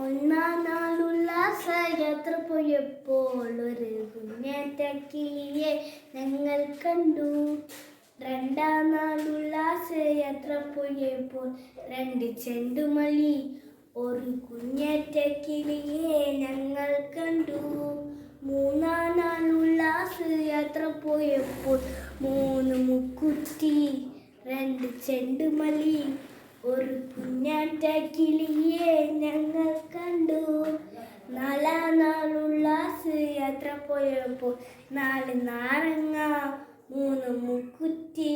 ഒന്നാം നാളുള്ള യാത്ര പോയപ്പോൾ ഒരു കുഞ്ഞേറ്റ കിളിയെ ഞങ്ങൾ കണ്ടു. രണ്ടാം നാളുള്ള യാത്ര പോയപ്പോൾ രണ്ട് ചെണ്ടുമല്ലി ഒരു കുഞ്ഞേറ്റ കിളിയെ ഞങ്ങൾ കണ്ടു. മൂന്നാം നാളുള്ള യാത്ര പോയപ്പോൾ മൂന്ന് മുക്കുറ്റി രണ്ട് ചെണ്ടുമല്ലി ഒരു കുഞ്ഞാറ്റ കിളിയെ ഞങ്ങൾ കണ്ടു. നാലാം നാളുള്ള യാത്ര പോയപ്പോൾ നാല് നാരങ്ങ മൂന്ന് മുക്കുറ്റി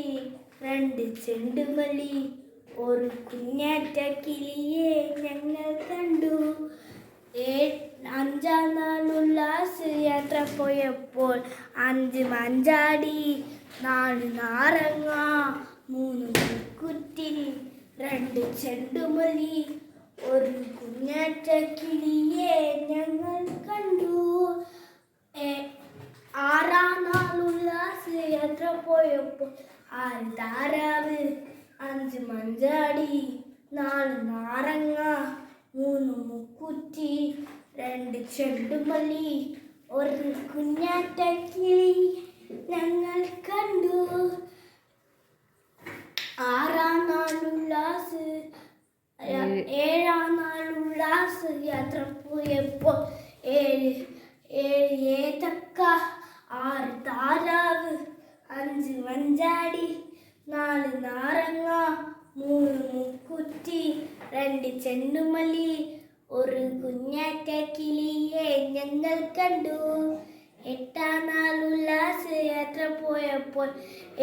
രണ്ട് ചെണ്ടുമല്ലി ഒരു കുഞ്ഞാറ്റ കിളിയെ ഞങ്ങൾ കണ്ടു. അഞ്ചാം നാളുള്ള യാത്ര പോയപ്പോൾ അഞ്ച് മഞ്ചാടി നാല് നാരങ്ങ മൂന്ന് മുക്കുറ്റി രണ്ട് ചെണ്ടുമല്ലി ഒരു കുഞ്ഞാറ്റ കിളിയെ ഞങ്ങൾ കണ്ടു. ആറാം നാളുള്ള യാത്ര പോയപ്പോൾ ആറ് താറാവ് അഞ്ച് മഞ്ചാടി നാല് നാരങ്ങ മൂന്ന് മുക്കുറ്റി രണ്ട് ചെണ്ടുമല്ലി ഒരു കുഞ്ഞാറ്റ കിളി ഞങ്ങൾ കണ്ടു. ഏഴാം നാളുള്ള യാത്ര പോയപ്പോൾ ഏഴ് ഏത്തക്ക ആറ് താറാവ് അഞ്ച് മഞ്ചാടി നാല് നാരങ്ങ മൂന്ന് മുക്കുറ്റി രണ്ട് ചെണ്ടുമല്ലി ഒരു കുഞ്ഞാറ്റ കിളിയെ ഞങ്ങൾ കണ്ടു. എട്ടാം നാളുള്ള യാത്ര പോയപ്പോൾ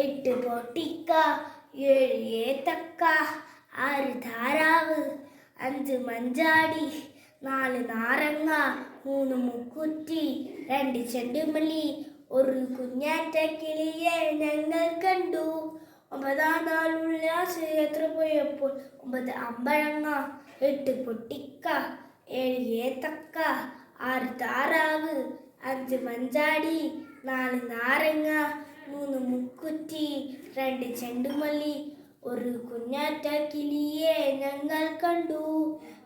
എട്ട് പൊട്ടിക്ക ഏഴ് ഏത്തക്ക ആറ് താറാവ് അഞ്ച് മഞ്ചാടി നാല് നാരങ്ങ മൂന്ന് മുക്കുറ്റി രണ്ട് ചെണ്ടുമല്ലി ഒരു കുഞ്ഞാറ്റ കിളിയെ ഞങ്ങൾ കണ്ടു. ഒമ്പതാം നാളുള്ള യാത്ര പോയപ്പോൾ ഒമ്പത് അമ്പഴങ്ങ എട്ട് പൊട്ടിക്ക ഏഴ് ഏത്തക്ക ആറ് താറാവ് അഞ്ച് മഞ്ചാടി നാല് നാരങ്ങ മൂന്ന് മുക്കുറ്റി രണ്ട് ചെണ്ടുമല്ലി ഒരു കുഞ്ഞാറ്റ കിളിയെ ഞങ്ങൾ കണ്ടു.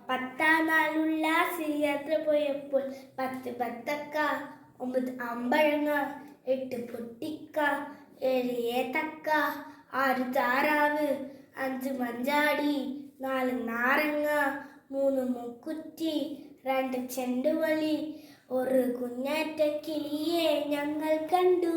പത്താം നാളുള്ള യാത്ര പോയപ്പോൾ പത്ത് ബത്തക്ക ഒമ്പത് അമ്പഴങ്ങ എട്ട് പൊട്ടിക്ക ഏഴ് ഏത്തക്ക ആറ് താറാവ് അഞ്ച് മഞ്ചാടി നാല് നാരങ്ങ മൂന്ന് മുക്കുറ്റി രണ്ട് ചെണ്ടുമല്ലി ഒരു കുഞ്ഞാറ്റ കിളിയെ ഞങ്ങൾ കണ്ടു.